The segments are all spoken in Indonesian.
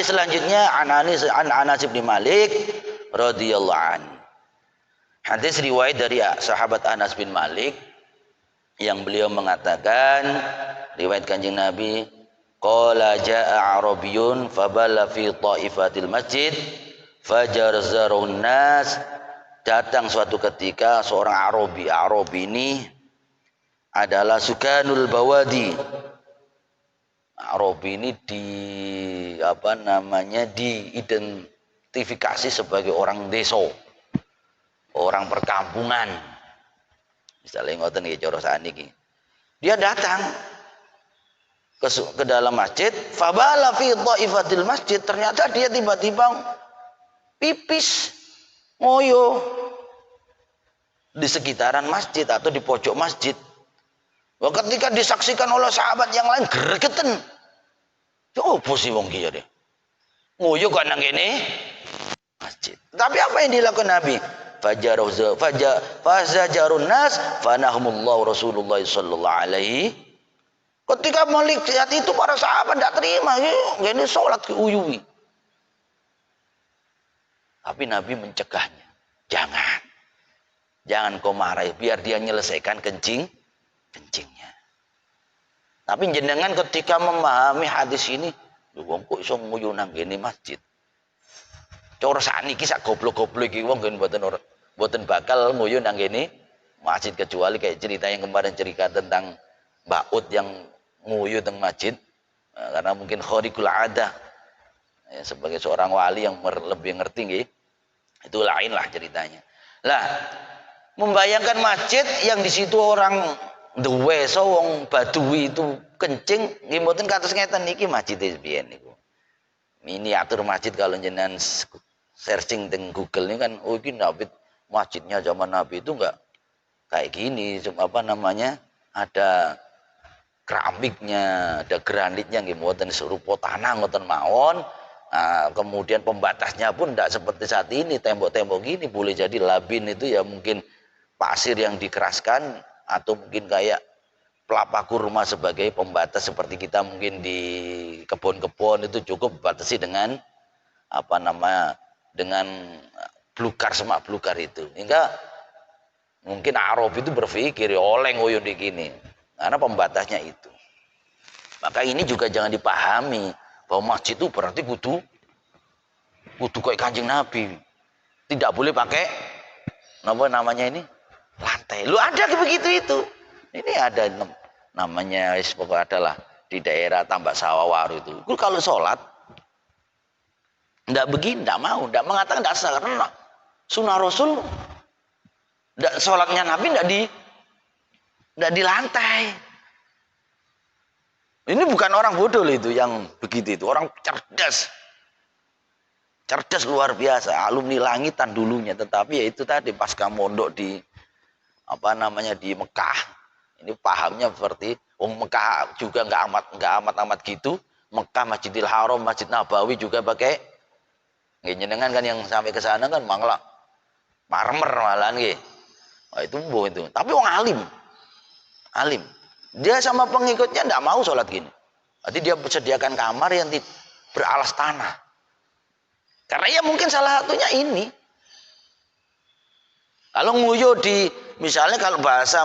hadis selanjutnya an Anas bin Malik radhiyallahu an. Hadis riwayat dari sahabat Anas bin Malik yang beliau mengatakan, riwayat Kanjeng Nabi, qala jaa arabiyyun fabala fi taifatil masjid fajarzarun nas. Datang suatu ketika seorang Arabi. Arabi ini adalah sukanul bawadi. Arabi ini diidentifikasi sebagai orang desa, orang perkampungan. Misalnya ngoten nggih cara saniki. Dia datang ke dalam masjid, fabala fi dhaifatil masjid, ternyata dia tiba-tiba pipis ngoyo di sekitaran masjid atau di pojok masjid. Wah, ketika disaksikan oleh sahabat yang lain gregeten. Ya opo sih wong ki ya deh. Ngoyo kok nang kene masjid. Tapi apa yang dilakukan Nabi? Fazajarun nas fanahumullahu Rasulullah sallallahu alaihi. Ketika melihat itu para sahabat tidak terima, ini sholat keuyui. Tapi Nabi mencegahnya. Jangan kau marahi, biar dia menyelesaikan kencingnya. Tapi jenengan ketika memahami hadis ini, wong kok iso nguyu nang kene masjid. Cara saniki sak goblok-goblok iki wong mboten bakal nguyu nang kene masjid, kecuali kayak cerita yang kemarin cerita tentang Mbak Ut yang nguyu teng masjid, karena mungkin khariqul adah, ya, sebagai seorang wali yang lebih ngerti nggih, itu lain lah ceritanya. Lah, membayangkan masjid yang di situ orang duwe wong Badui itu kencing, nggih mboten kados ngeten niki masjid biyen niku. Miniatur masjid kalau jenengan searching teng Google ini kan, oh ini Nabi, masjidnya zaman Nabi itu enggak kayak gini, ada keramiknya, ada granitnya nggih mboten serupa tanah ngoten mawon. Nah, kemudian pembatasnya pun tidak seperti saat ini, tembok-tembok gini, boleh jadi labin itu ya mungkin pasir yang dikeraskan, atau mungkin kayak pelapa kurma sebagai pembatas seperti kita mungkin di kebun-kebun itu cukup batasi dengan dengan blukar, semak blukar itu. Hingga mungkin Arab itu berpikir oleh ngoyo di gini karena pembatasnya itu. Maka ini juga jangan dipahami bahwa masjid itu berarti kudu kayak Kanjeng Nabi. Tidak boleh pakai namanya lantai. Lu ada begitu itu. Ini ada namanya pokoknya adalah di daerah Tambak Sawawaru itu. Kalau sholat enggak begini, enggak mau, enggak mengatakan enggak sah, karena sunnah Rasul enggak, sholatnya Nabi enggak di lantai. Ini bukan orang bodoh itu yang begitu itu, orang cerdas. Cerdas luar biasa, alumni langitan dulunya, tetapi ya itu tadi pasca mondok di di Mekah. Ini pahamnya seperti Mekah juga enggak amat gitu. Mekah, Masjidil Haram, Masjid Nabawi juga pakai jenengan kan yang sampai ke sana kan malah marmer malahan nggih. Wah, itu mbuh itu. Tapi wong alim. Dia sama pengikutnya enggak mau sholat gini. Berarti dia sediakan kamar yang beralas tanah. Karena ya mungkin salah satunya ini. Kalau nguyuh di, misalnya kalau bahasa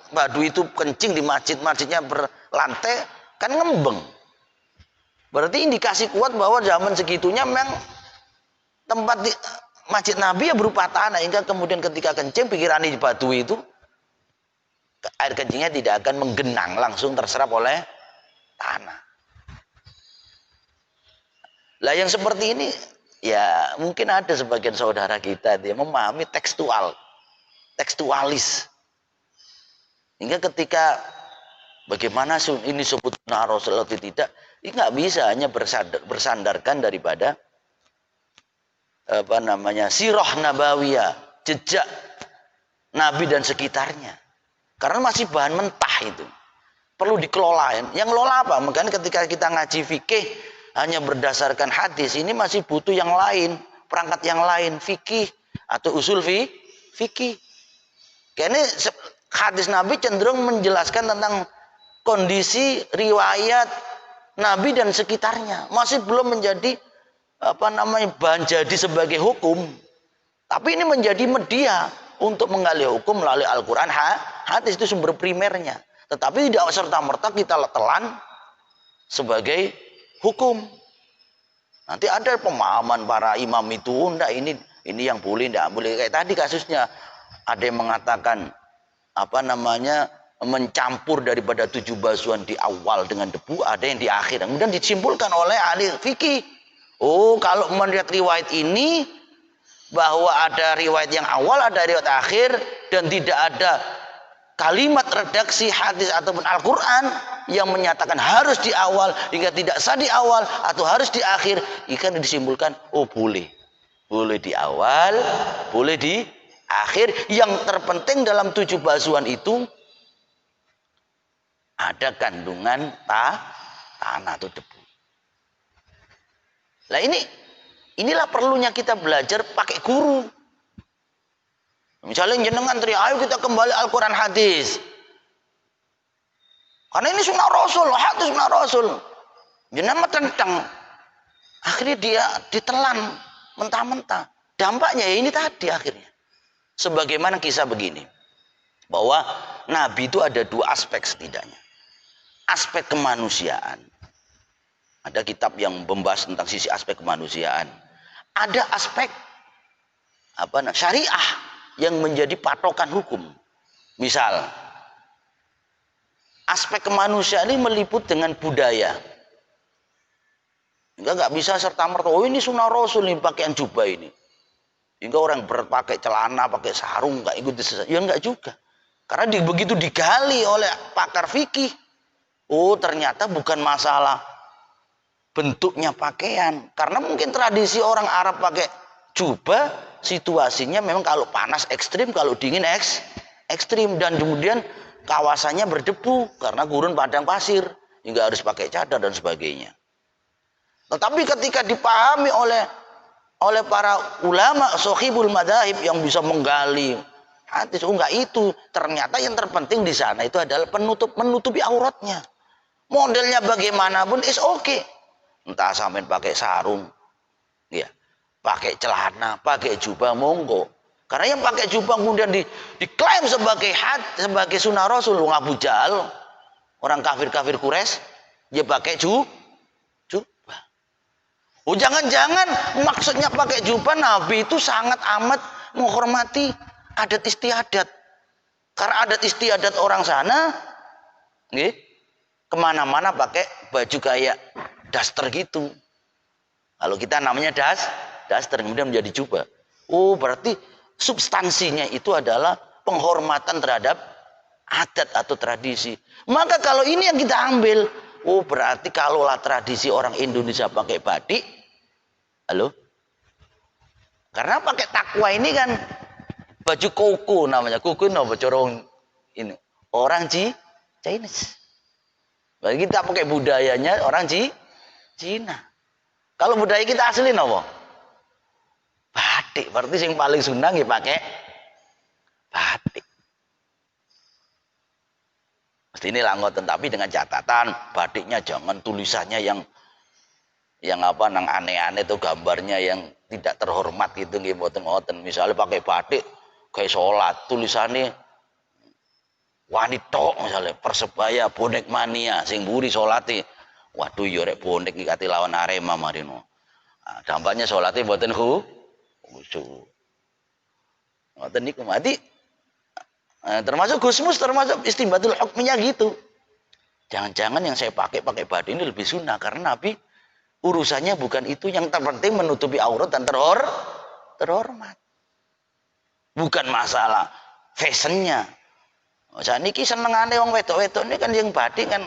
Baduy itu kencing di masjidnya berlantai, kan ngembeng. Berarti indikasi kuat bahwa zaman segitunya memang tempat di masjid Nabi ya berupa tanah, hingga kemudian ketika kencing pikiran di Baduy itu air kencingnya tidak akan menggenang, langsung terserap oleh tanah. Lah yang seperti ini ya mungkin ada sebagian saudara kita dia memahami tekstualis. Hingga ketika bagaimana ini sebut Rasul atau tidak, ini nggak bisa hanya bersandarkan daripada sirah nabawiyah, jejak Nabi dan sekitarnya. Karena masih bahan mentah itu. Perlu dikelola. Yang ngelola apa? Makanya ketika kita ngaji fikih hanya berdasarkan hadis, ini masih butuh yang lain, perangkat yang lain, fikih atau usul fikih. Karena hadis Nabi cenderung menjelaskan tentang kondisi riwayat Nabi dan sekitarnya, masih belum menjadi bahan jadi sebagai hukum. Tapi ini menjadi media untuk menggali hukum melalui Al-Quran, hadis itu sumber primernya. Tetapi tidak serta-merta kita telan sebagai hukum. Nanti ada pemahaman para imam itu, enggak ini yang boleh, enggak boleh. Kayak tadi kasusnya, ada yang mengatakan mencampur daripada 7 basuhan di awal dengan debu, ada yang di akhir. Kemudian disimpulkan oleh ahli fikih. Oh, kalau melihat riwayat ini bahwa ada riwayat yang awal, ada riwayat akhir, dan tidak ada kalimat redaksi hadis ataupun Al-Quran yang menyatakan harus di awal hingga tidak sah di awal atau harus di akhir, ikan disimpulkan oh boleh di awal, boleh di akhir. Yang terpenting dalam 7 basuhan itu ada kandungan tanah atau debu. Nah inilah perlunya kita belajar pakai guru. Misalnya jenengan ayo kita kembali Al-Quran hadis. Karena ini sunnah Rasul, hadis sunnah Rasul. Jenengan tentang. Akhirnya dia ditelan mentah-mentah. Dampaknya ya ini tadi akhirnya. Sebagaimana kisah begini. Bahwa Nabi itu ada 2 aspek setidaknya. Aspek kemanusiaan. Ada kitab yang membahas tentang sisi aspek kemanusiaan. Ada aspek syariah yang menjadi patokan hukum. Misal, aspek kemanusiaan ini meliput dengan budaya. Hingga nggak bisa serta-merta, oh ini sunnah Rasul nih pakaian jubah ini. Hingga orang berpakai celana, pakai sarung, nggak ikut disesat. Ya nggak juga. Karena begitu digali oleh pakar fikih. Oh ternyata bukan masalah bentuknya pakaian. Karena mungkin tradisi orang Arab pakai jubah, situasinya memang kalau panas ekstrim, kalau dingin ekstrim. Dan kemudian kawasannya berdebu karena gurun padang pasir. Hingga harus pakai cadar dan sebagainya. Tetapi ketika dipahami oleh para ulama sohibul madzhab yang bisa menggali hadis, enggak itu. Ternyata yang terpenting di sana itu adalah menutupi auratnya. Modelnya bagaimanapun is okay. Entah sampean pakai sarung, ya, pakai celana, pakai jubah monggo. Karena yang pakai jubah kemudian diklaim sebagai sunnah Rasul, Abu Jahal, orang kafir Quraisy, dia pakai jubah. Oh jangan-jangan maksudnya pakai jubah Nabi itu sangat amat menghormati adat istiadat. Karena adat istiadat orang sana, kemana-mana pakai baju kayak daster gitu. Kalau kita namanya daster kemudian menjadi jubah. Oh berarti substansinya itu adalah penghormatan terhadap adat atau tradisi. Maka kalau ini yang kita ambil, oh berarti kalaulah tradisi orang Indonesia pakai batik, karena pakai takwa ini kan baju koko namanya, koko nama corong ini orang Chinese. Bagi kita pakai budayanya orang Cina. Kalau budaya kita asli apa? Batik. Berarti yang paling sunnah ya pakai batik. Mesti ini ngoten, tapi dengan catatan batiknya jangan tulisannya yang nang aneh-aneh tuh, gambarnya yang tidak terhormat gitu nggih, mboten ngoten. Misalnya pakai batik kayak sholat tulisannya wanita misalnya Persebaya bonek mania sing mburi sholate. Waduh yo rek bonek iki kate lawan Arema marino. Nah, dampaknya sholatnya mboten khusyuk. Ngoten niku mati. Termasuk Gusmus, termasuk istimbatul hukminya gitu. Jangan-jangan yang saya pakai batik ini lebih sunnah karena Nabi urusannya bukan itu, yang terpenting menutupi aurat dan terhormat. Bukan masalah fashionnya. Saat niki senengane wong wedok-wedok ini kan yang batik kan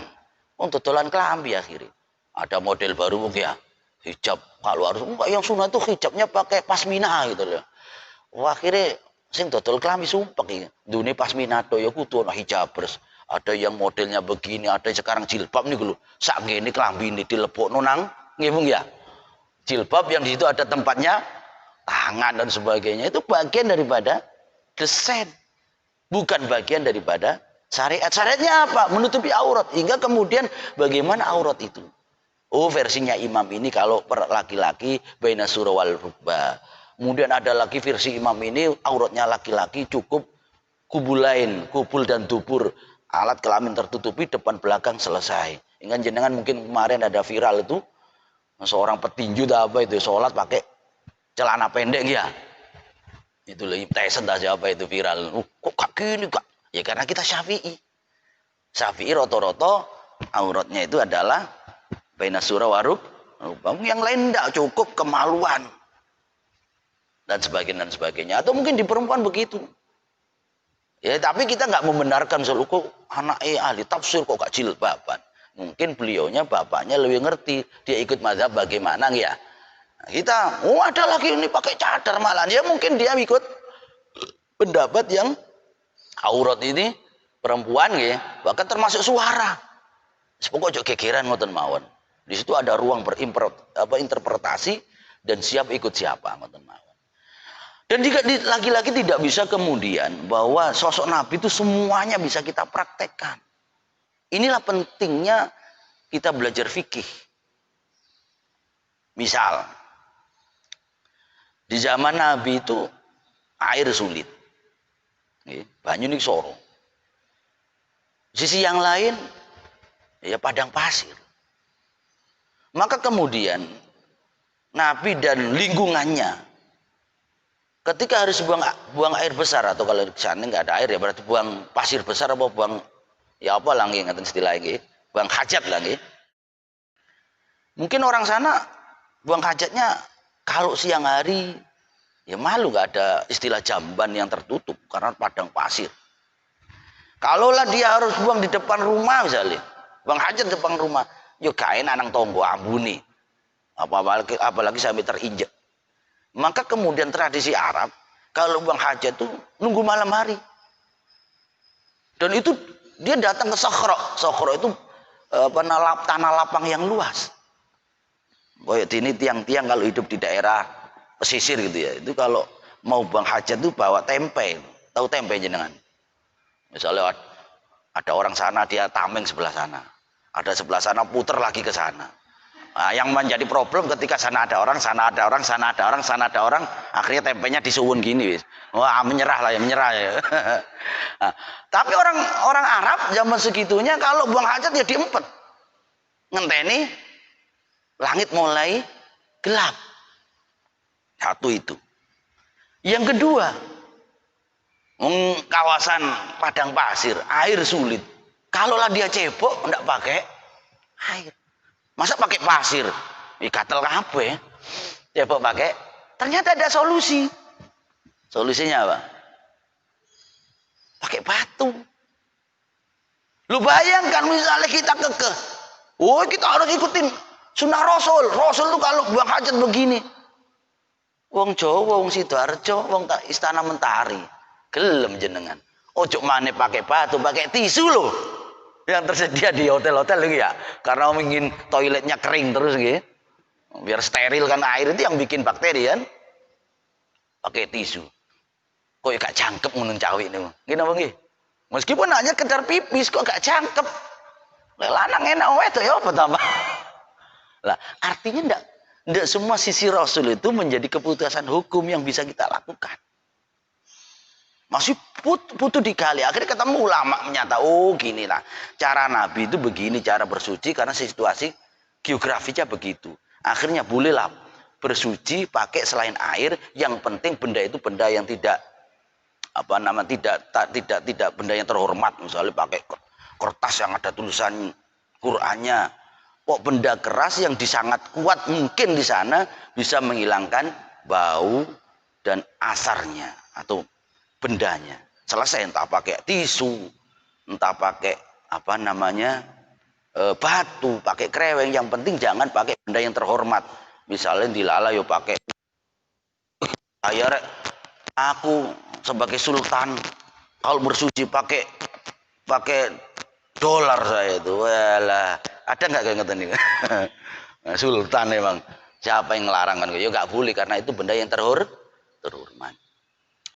untuk dolan kelambi akhirnya. Ada model baru ya hijab, kalau harus yang sunnah tuh hijabnya pakai pasmina gitu loh. Wah akhirnya sing dodol kelambi sumpek iki. Dunia pasmina to ya kudu ana hijabers. Ada yang modelnya begini, ada yang sekarang jilbab nih lho. Sak ngene klambine dilepokno nang nggih ya. Jilbab yang di situ ada tempatnya tangan dan sebagainya, itu bagian daripada desain. Bukan bagian daripada syariat. Syariatnya apa? Menutupi aurat. Hingga kemudian bagaimana aurat itu? Oh, versinya imam ini kalau per laki-laki baina surah wal rukbah. Kemudian ada lagi versi imam ini auratnya laki-laki cukup kubulain, kubul dan dubur, alat kelamin tertutupi depan belakang selesai. Ingat jenengan mungkin kemarin ada viral itu seorang petinju apa itu sholat pakai celana pendek ya. Itu lebih Tyson siapa itu viral. Kok kaki ini kak? Ya karena kita Syafi'i. Syafi'i roto-roto auratnya itu adalah baina surah waruk. Yang lain tidak cukup kemaluan dan sebagainya. Atau mungkin di perempuan begitu. Ya tapi kita nggak membenarkan kok anak ahli tafsir kok gak jilbaban. Mungkin beliaunya bapaknya lebih ngerti. Dia ikut mazhab bagaimana ya. Nah, kita, ada lagi ini pakai cadar malah. Ya mungkin dia ikut pendapat yang aurat ini perempuan ya, bahkan termasuk suara. Pokoknya gegeran ngoten mawon. Di situ ada ruang interpretasi dan siap ikut siapa ngoten mawon. Dan lagi-lagi tidak bisa kemudian bahwa sosok Nabi itu semuanya bisa kita praktekkan. Inilah pentingnya kita belajar fikih. Misal, di zaman Nabi itu air sulit. Banyu nih soro. Sisi yang lain, ya padang pasir. Maka kemudian, Nabi dan lingkungannya, ketika harus buang air besar, atau kalau di sana nggak ada air ya berarti buang pasir besar atau buang ya apa lagi ngaten istilah lagi, buang hajat lagi. Mungkin orang sana buang hajatnya kalau siang hari ya malu, nggak ada istilah jamban yang tertutup karena padang pasir. Kalaulah dia harus buang di depan rumah misalnya, buang hajat depan rumah, yo kain anang tonggo ambuni, apalagi sampai terinjek. Maka kemudian tradisi Arab kalau buang hajat tuh nunggu malam hari. Dan itu dia datang ke Sokhro. Sokhro itu tanah lapang yang luas. Kayak ini tiang-tiang kalau hidup di daerah pesisir gitu ya. Itu kalau mau buang hajat tuh bawa tempe. Tahu tempe jenengan? Misalnya ada orang sana dia tameng sebelah sana. Ada sebelah sana puter lagi ke sana. Nah, yang menjadi problem ketika sana ada orang, sana ada orang, sana ada orang, sana ada orang, akhirnya tempenya disuwun gini, wis. Wah, menyerah lah ya, menyerah ya. Nah, tapi orang Arab zaman segitunya kalau buang hajat ya diempet. Ngenteni langit mulai gelap. Satu itu. Yang kedua, kawasan padang pasir, air sulit. Kalaulah dia cebok, enggak pakai air. Masa pakai pasir? Gatel kabeh. Cebok pakai. Ternyata ada solusi. Solusinya apa? Pakai batu. Lu bayangkan misalnya kita kekeh. Oh, kita harus ikutin sunnah Rasul. Rasul tuh kalau buang hajat begini. Wong Jawa, wong Sidoarjo, wong Istana Mentari. Gelem jenengan. Ojo maneh pakai batu, pakai tisu loh. Yang tersedia di hotel-hotel lagi ya. Karena ingin toiletnya kering terus gitu. Biar steril kan air itu yang bikin bakteri kan. Pakai tisu. Kok ya gak jangkep ngono cawi niku. Nggih napa nggih? Meskipun hanya kedar pipis kok gak jangkep. Lek lanang enak wedok ya apa tambah. Lah, artinya ndak semua sisi Rasul itu menjadi keputusan hukum yang bisa kita lakukan. Masih butuh digali. Akhirnya ketemu ulama menyata, oh gini lah. Cara Nabi itu begini, cara bersuci karena situasi geografisnya begitu. Akhirnya bolehlah bersuci pakai selain air. Yang penting benda itu benda yang tidak tidak benda yang terhormat. Misalnya pakai kertas yang ada tulisan Qur'annya. Kok benda keras yang disangat kuat mungkin di sana bisa menghilangkan bau dan asarnya atau bendanya. Selesai, entah pakai tisu, entah pakai batu, pakai kreweng, yang penting jangan pakai benda yang terhormat. Misalnya dilala yo pakai aku sebagai sultan kalau bersuci pakai dolar saya itu. Walah, ada nggak kayak ngeten nih? Sultan emang siapa yang ngelarang kan? Ya nggak boleh karena itu benda yang terhormat.